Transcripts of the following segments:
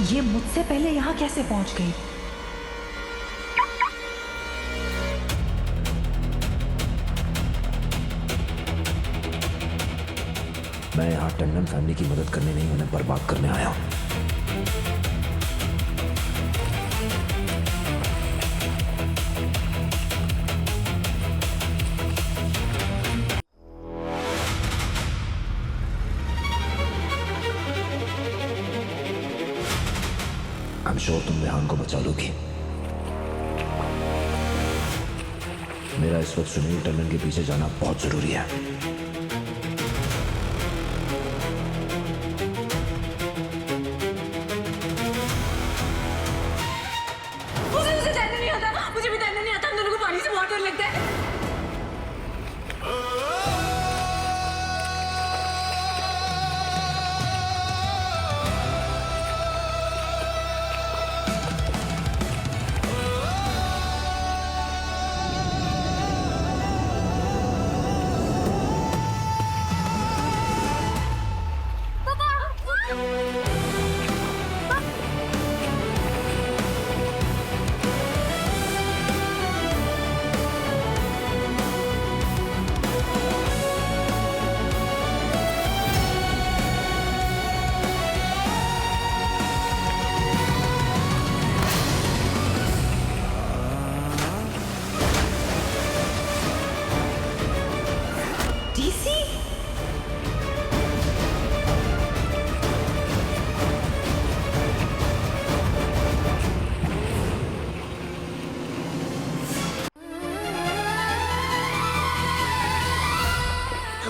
ये मुझसे पहले यहाँ कैसे पहुंच गई? मैं यहाँ टंडन फैमिली की मदद करने नहीं, उन्हें बर्बाद करने आया हूँ। I'm sure तुम रेहान को बचा लोगी। मेरा इस वक्त सुनील टंडन के पीछे जाना बहुत जरूरी है। मुझे तैरना नहीं आता, मुझे भी तैरना नहीं आता। हम दोनों को पानी से बहुत डर लगता है।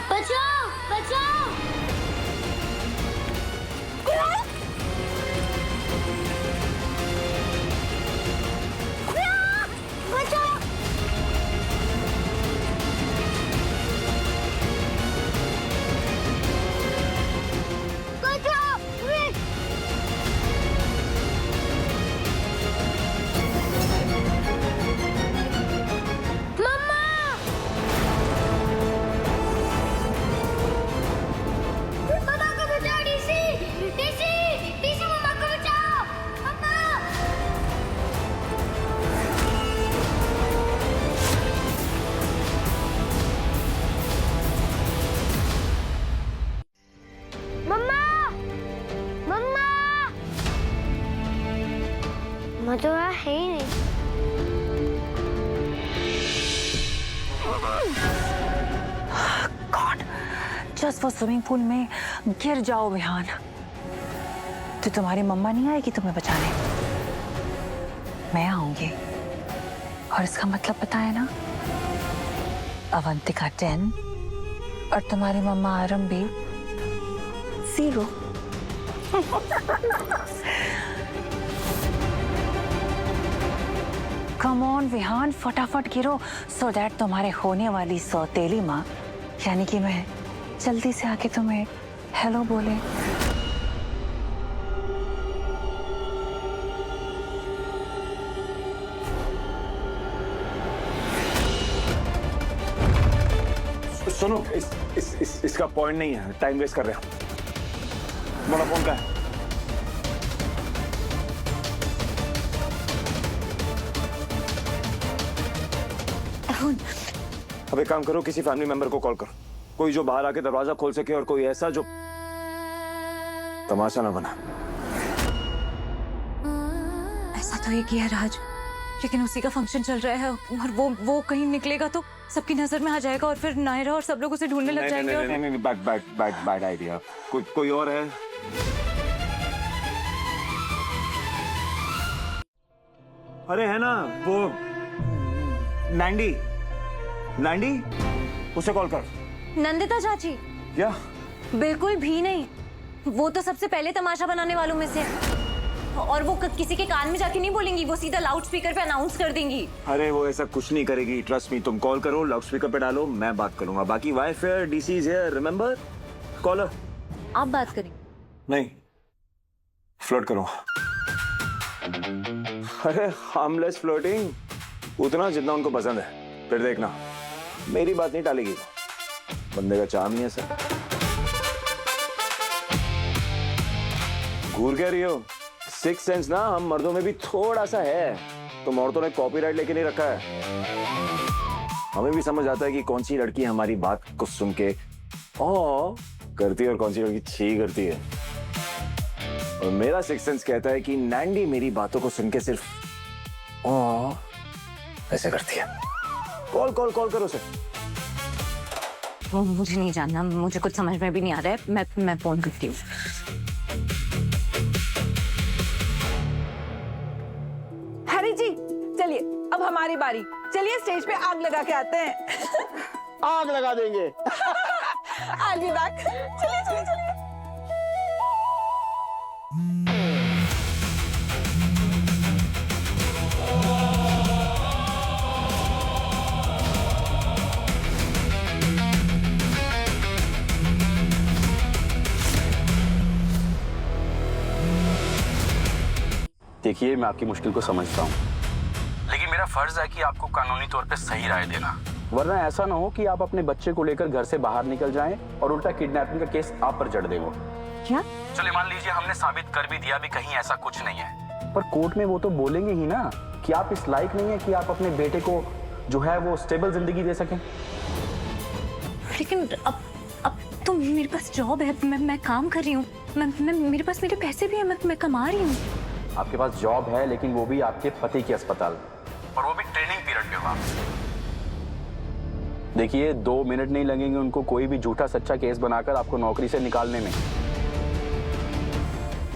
बचाओ बचाओ बचाओ। मधुरा है ही नहीं। गॉड, जस्ट वो स्विमिंग पूल में गिर जाओ विहान, तो तुम्हारी मम्मा नहीं आएगी तुम्हें बचाने, मैं आऊंगी। और इसका मतलब पता है ना, अवंतिका 10 और तुम्हारी मम्मा आरंभी 0। कम ऑन विहान, फटाफट गिरो सो दैट तुम्हारे होने वाली सौतेली माँ यानी कि मैं जल्दी से आके तुम्हें हेलो बोले। सुनो, इसका पॉइंट नहीं है, टाइम वेस्ट कर रहे हैं। तुम्हारा फोन का है? अब एक काम करो, किसी फैमिली मेंबर को कॉल करो, कोई जो बाहर आके दरवाजा खोल सके और कोई ऐसा जो तमाशा ना बना। ऐसा तो ये किया राज, लेकिन उसी का फंक्शन चल रहा है और वो कहीं निकलेगा तो सबकी नजर में आ जाएगा और फिर नायरा और सब लोग उसे ढूंढने लग जाएंगे। नहीं, बैड आइडिया। कोई और है? अरे है ना वो नैंडी, उसे कॉल कर। नंदिता चाची? या बिल्कुल भी नहीं, वो तो सबसे पहले तमाशा बनाने वालों में से है। और वो किसी के कान में जाके नहीं बोलेंगी, वो सीधा लाउड स्पीकर पे अनाउंस कर देंगी। अरे वो ऐसा कुछ नहीं करेगी, ट्रस्ट मी। तुम कॉल करो, लाउड स्पीकर पे डालो, मैं बात करूंगा। बाकी WiFi DC is here, remember? Caller आप बात करें? नहीं, फ्लर्ट करो। अरे हार्मलेस फ्लर्टिंग, उतना जितना उनको पसंद है। फिर देखना, मेरी बात नहीं टालेगी, बंदे का चार्म ही है सर। घूर क्या रही हो? सिक्स सेंस ना हम मर्दों में भी थोड़ा सा है, तो औरतों ने कॉपीराइट लेके नहीं रखा है। हमें भी समझ आता है कि कौन सी लड़की हमारी बात को सुन के ओ करती है और कौन सी लड़की छी करती है। और मेरा सिक्स सेंस कहता है कि नैंडी मेरी बातों को सुन के सिर्फ ओ ऐसे करती है। कॉल कॉल कॉल करो उसे। वो मुझे नहीं जानना, मुझे कुछ समझ में भी नहीं आ रहा है। मैं फोन करती हूँ। हैरी जी चलिए, अब हमारी बारी। चलिए स्टेज पे आग लगा के आते हैं। आग लगा देंगे। I'll be back. चलिए चलिए चलिए। देखिए, मैं आपकी मुश्किल को समझता हूँ, लेकिन मेरा फर्ज है कि आपको कानूनी तौर पे सही राय देना, वरना ऐसा ना हो कि आप अपने बच्चे को लेकर घर से बाहर निकल जाएं और उल्टा किडनैपिंग का केस आप पर जड़ देंगे। क्या? चलिए मान लीजिए हमने साबित कर भी दिया भी कहीं ऐसा कुछ नहीं है, पर कोर्ट में वो तो बोलेंगे ही ना कि आप इस लायक नहीं है कि आप अपने बेटे को जो है वो स्टेबल जिंदगी दे सकें। लेकिन अब तो मेरे पास जॉब है, मैं काम कर रही हूँ, मेरे पास मेरे पैसे भी हैं, मैं कमा रही हूँ। आपके पास जॉब है, लेकिन वो भी आपके पति के अस्पताल में, और वो भी ट्रेनिंग पीरियड पे हुआ। देखिए, 2 मिनट नहीं लगेंगे उनको कोई भी झूठा सच्चा केस बनाकर आपको नौकरी से निकालने में।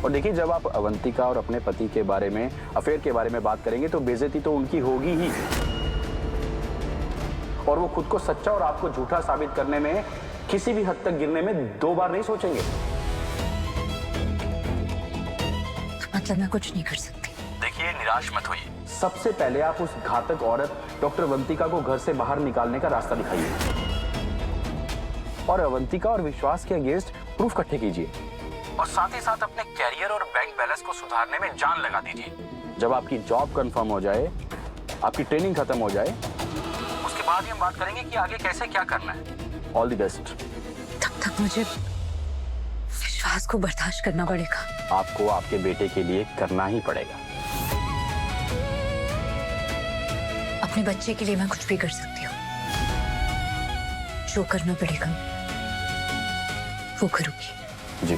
और देखिए, जब आप अवंतिका और अपने पति के बारे में, अफेयर के बारे में बात करेंगे तो बेइज्जती तो उनकी होगी ही, और वो खुद को सच्चा और आपको झूठा साबित करने में किसी भी हद तक गिरने में 2 बार नहीं सोचेंगे। मतलब मैं कुछ नहीं कर सकती। देखिए, निराश मत होइए। सबसे पहले आप उस घातक औरत डॉक्टर अवंतिका को घर से बाहर निकालने का रास्ता दिखाइए, और अवंतिका और विश्वास के अगेंस्ट प्रूफ इकट्ठे कीजिए, और साथ ही साथ अपने कैरियर और बैंक बैलेंस को सुधारने में जान लगा दीजिए। जब आपकी जॉब कंफर्म हो जाए, आपकी ट्रेनिंग खत्म हो जाए, उसके बाद ही हम बात करेंगे कि आगे कैसे क्या करना है। All the best. तब तक मुझे विश्वास को बर्दाश्त करना पड़ेगा। आपको आपके बेटे के लिए करना ही पड़ेगा। अपने बच्चे के लिए मैं कुछ भी कर सकती हूँ, जो करना पड़ेगा वो करूंगी। जी।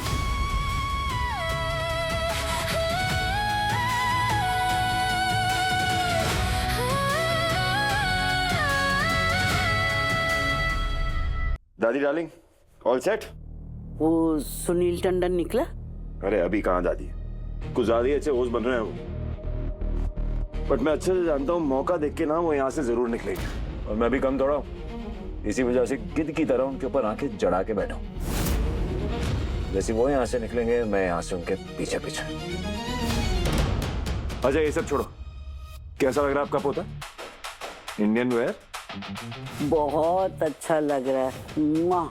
दादी डार्लिंग, ऑल सेट? वो सुनील टंडन निकला? अरे अभी कहाँ दादी, कुछ ज्यादा ही अच्छे होस्ट बन रहे हैं वो, बट मैं अच्छे से जानता हूँ मौका देख के ना वो यहाँ से जरूर निकलेगी, और मैं भी कम थोड़ा हूँ। इसी वजह से गिद्ध की तरह उनके ऊपर आंखें जड़ा के बैठा हूँ। जैसे वो यहाँ से निकलेंगे, मैं यहाँ से उनके पीछे पीछे। अच्छा ये सब छोड़ो, कैसा लग रहा है आपका पोता? इंडियन वेयर बहुत अच्छा लग रहा है। मुआ।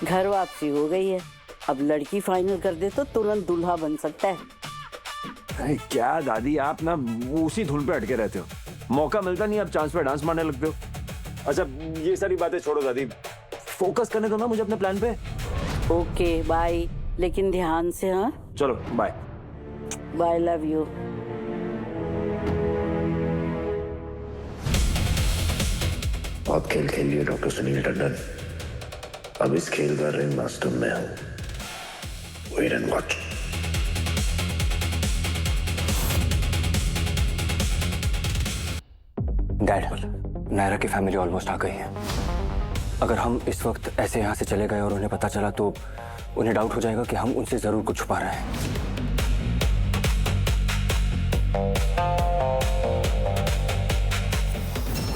घर वापसी हो गई है, अब लड़की फाइनल कर दे तो तुरंत दूल्हा बन सकता है। अरे क्या दादी, आप ना उसी धुन पे अटके रहते हो, मौका मिलता नहीं आप चांस पे डांस मारने लगते हो। अच्छा ये सारी बातें छोड़ो दादी, फोकस करने दो ना मुझे अपने प्लान पे। ओके बाय, लेकिन ध्यान से। हाँ चलो बाय। Bye, love you. बहुत खेल खेल लिए डॉक्टर सुनील टंडन, अब इस खेल का रिंग मास्टर मैं हूं। Wait and watch. Dad, Naira की फैमिली ऑलमोस्ट आ गई है। अगर हम इस वक्त ऐसे यहाँ से चले गए और उन्हें पता चला तो उन्हें डाउट हो जाएगा कि हम उनसे जरूर कुछ छुपा रहे हैं।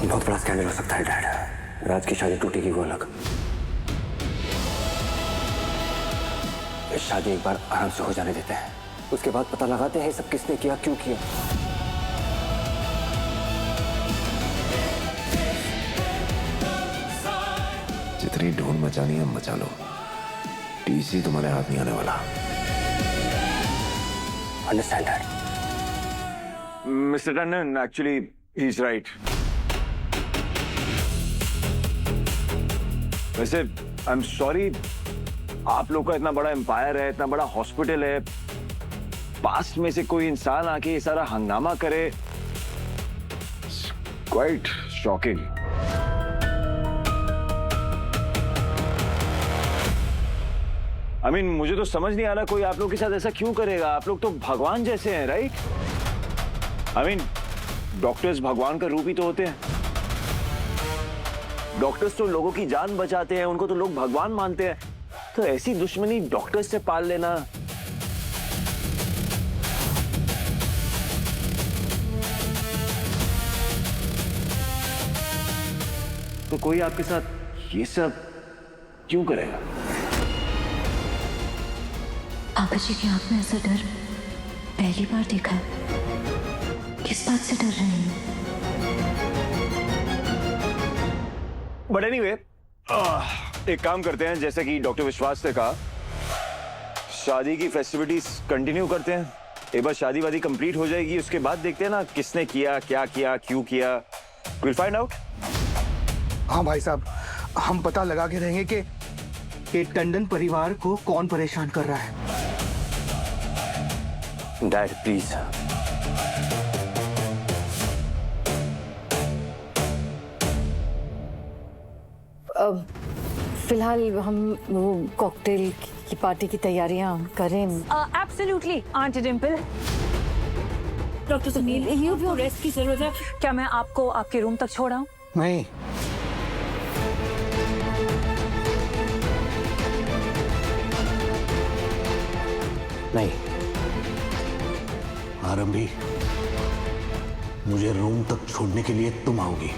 बहुत बड़ा स्कैंडल हो सकता है डैड। राज की शादी टूटेगी वो अलग, शादी एक बार आराम से हो जाने देते हैं, उसके बाद पता लगाते हैं सब किसने किया, क्यों किया। जितनी ढूंढ मचानी है मचा लो, टीसी तुम्हारे हाथ नहीं आने वाला। Understand dad? Mister Tandon, actually he is right. वैसे आई एम सॉरी, आप लोग का इतना बड़ा एम्पायर है, इतना बड़ा हॉस्पिटल है, पास्ट में से कोई इंसान आके ये सारा हंगामा करे, क्वाइट शॉकिंग। I mean, मुझे तो समझ नहीं आ रहा कोई आप लोग के साथ ऐसा क्यों करेगा। आप लोग तो भगवान जैसे हैं, राइट? I mean, डॉक्टर्स भगवान का रूप ही तो होते हैं। डॉक्टर्स तो लोगों की जान बचाते हैं, उनको तो लोग भगवान मानते हैं। तो ऐसी दुश्मनी डॉक्टर्स से पाल लेना, तो कोई आपके साथ ये सब क्यों करेगा? पापा जी की आंख में ऐसा डर पहली बार देखा है। किस बात से डर रहे हैं? बट एनीवे, एक काम करते हैं, जैसे कि डॉक्टर विश्वास ने कहा, शादी की फेस्टिविटीज कंटिन्यू करते हैं। एक बार शादी वादी कंप्लीट हो जाएगी, उसके बाद देखते हैं ना किसने किया, क्या किया, क्यों किया। Will find out. हाँ भाई साहब, हम पता लगा के रहेंगे कि टंडन परिवार को कौन परेशान कर रहा है। Dad please. फिलहाल हम वो कॉकटेल की पार्टी की तैयारियां करें। Absolutely aunty Dimple. Doctor Sunil, ये भी रेस्ट की जरूरत है। क्या मैं आपको आपके रूम तक छोड़ आऊं? नहीं, नहीं, आरंभी, मुझे रूम तक छोड़ने के लिए तुम आओगी।